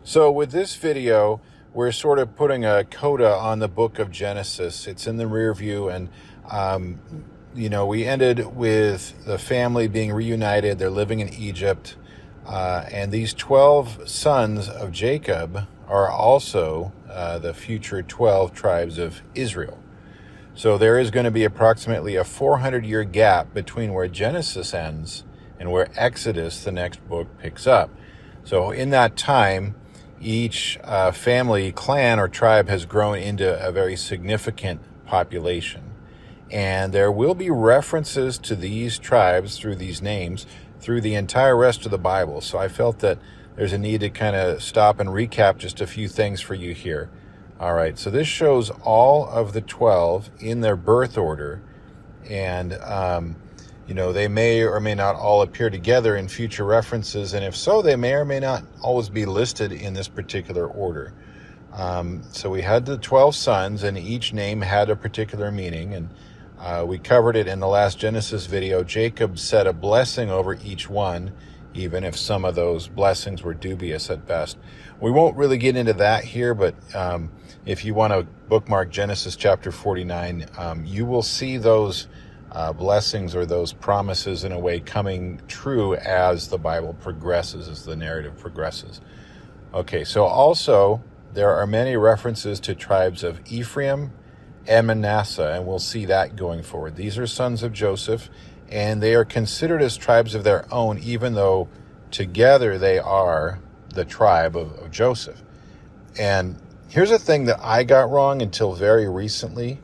So with this video, we're sort of putting a coda on the book of Genesis. It's in the rear view, and we ended with the family being reunited. They're living in Egypt, and these 12 sons of Jacob are also the future 12 tribes of Israel. So there is going to be approximately a 400-year gap between where Genesis ends and where Exodus, the next book, picks up. So in that time, each family, clan, or tribe has grown into a very significant population. And there will be references to these tribes through these names through the entire rest of the Bible. So I felt that there's a need to kind of stop and recap just a few things for you here. All right, so this shows all of the 12 in their birth order. And they may or may not all appear together in future references, and if so, they may or may not always be listed in this particular order. So we had the 12 sons, and each name had a particular meaning, and we covered it in the last Genesis video. Jacob said a blessing over each one, even if some of those blessings were dubious at best. We won't really get into that here, but if you want to bookmark Genesis chapter 49, you will see those blessings or those promises in a way coming true as the Bible progresses, as the narrative progresses. Okay, so also there are many references to tribes of Ephraim and Manasseh, and we'll see that going forward. These are sons of Joseph, and they are considered as tribes of their own, even though together they are the tribe of Joseph. And here's a thing that I got wrong until very recently.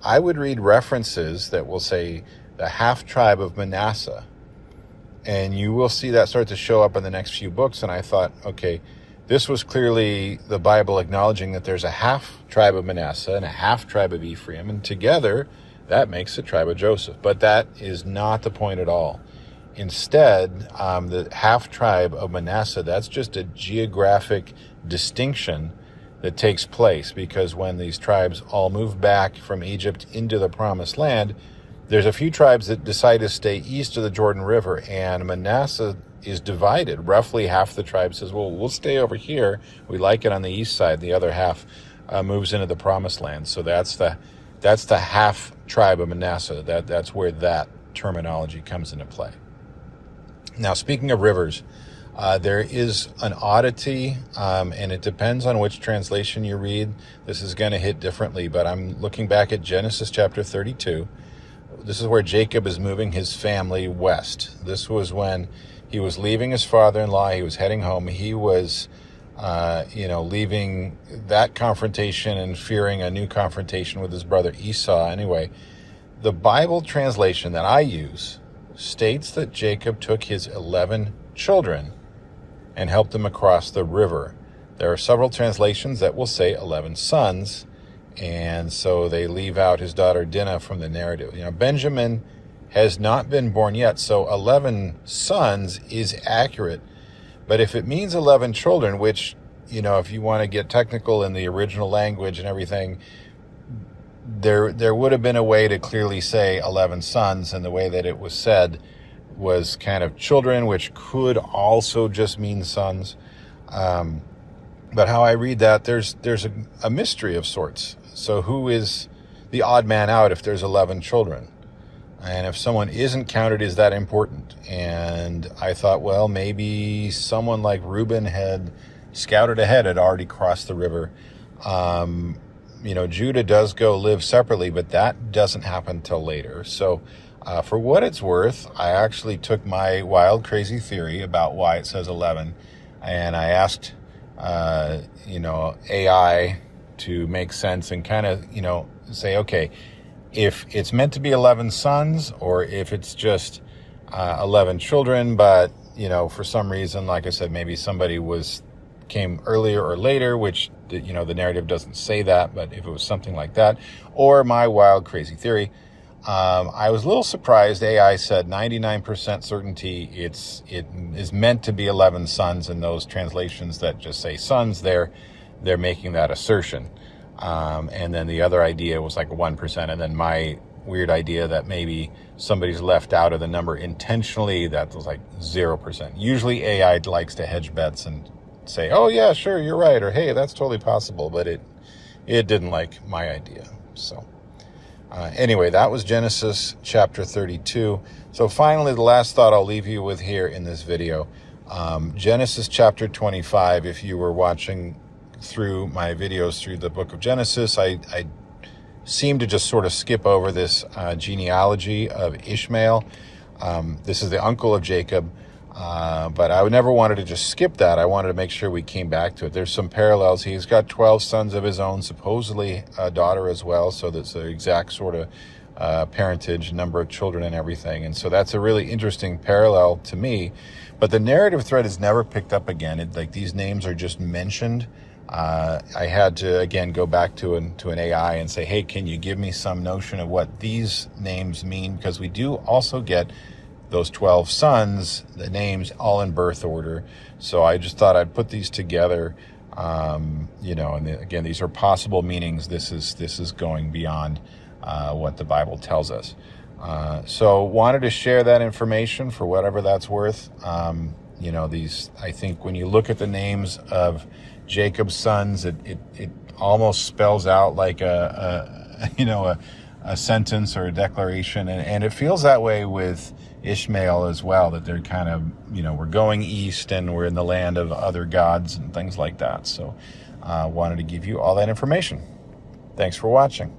I would read references that will say the half tribe of Manasseh, and you will see that start to show up in the next few books. And I thought, okay, this was clearly the Bible acknowledging that there's a half tribe of Manasseh and a half tribe of Ephraim, and together that makes the tribe of Joseph. But that is not the point at all. Instead, the half tribe of Manasseh, that's just a geographic distinction that takes place, because when these tribes all move back from Egypt into the promised land, there's a few tribes that decide to stay east of the Jordan River, and Manasseh is divided. Roughly half the tribe says, well, we'll stay over here. We like it on the east side. The other half moves into the promised land. So that's the half tribe of Manasseh. That's where that terminology comes into play. Now, speaking of rivers, there is an oddity, and it depends on which translation you read. This is going to hit differently, but I'm looking back at Genesis chapter 32. This is where Jacob is moving his family west. This was when he was leaving his father-in-law. He was heading home. He was, leaving that confrontation and fearing a new confrontation with his brother Esau. Anyway, the Bible translation that I use states that Jacob took his 11 children and helped them across the river. There are several translations that will say 11 sons, and so they leave out his daughter Dinah from the narrative. Benjamin has not been born yet, so 11 sons is accurate. But if it means 11 children, which, if you want to get technical in the original language and everything, there would have been a way to clearly say 11 sons, and the way that it was said was kind of children, which could also just mean sons. But how I read that, there's a mystery of sorts. So who is the odd man out if there's 11 children? And if someone isn't counted, is that important? And I thought, well, maybe someone like Reuben had scouted ahead, had already crossed the river. Judah does go live separately, but that doesn't happen till later. So for what it's worth, I actually took my wild, crazy theory about why it says 11, and I asked, AI to make sense and kind of, say, okay, if it's meant to be 11 sons, or if it's just 11 children, but, for some reason, like I said, maybe somebody came earlier or later, which, the narrative doesn't say that, but if it was something like that, or my wild, crazy theory, I was a little surprised. AI said 99% certainty it is meant to be 11 sons, and those translations that just say sons, they're making that assertion. And then the other idea was like 1%, and then my weird idea that maybe somebody's left out of the number intentionally, that was like 0%. Usually AI likes to hedge bets and say, oh yeah, sure, you're right, or hey, that's totally possible, but it didn't like my idea. So anyway, that was Genesis chapter 32. So finally, the last thought I'll leave you with here in this video, Genesis chapter 25. If you were watching through my videos through the book of Genesis, I seem to just sort of skip over this genealogy of Ishmael. This is the uncle of Jacob, but I never wanted to just skip that. I wanted to make sure we came back to it. There's some parallels. He's got 12 sons of his own, supposedly a daughter as well, so that's the exact sort of parentage, number of children and everything. And so that's a really interesting parallel to me. But the narrative thread is never picked up again. Like these names are just mentioned. I had to, again, go back to an AI and say, hey, can you give me some notion of what these names mean? Because we do also get those 12 sons, the names all in birth order. So I just thought I'd put these together, and again, these are possible meanings. This is going beyond what the Bible tells us. So wanted to share that information for whatever that's worth. These, I think when you look at the names of Jacob's sons, it almost spells out like a sentence or a declaration, and it feels that way with Ishmael as well, that they're kind of, we're going east and we're in the land of other gods and things like that. So wanted to give you all that information. Thanks for watching.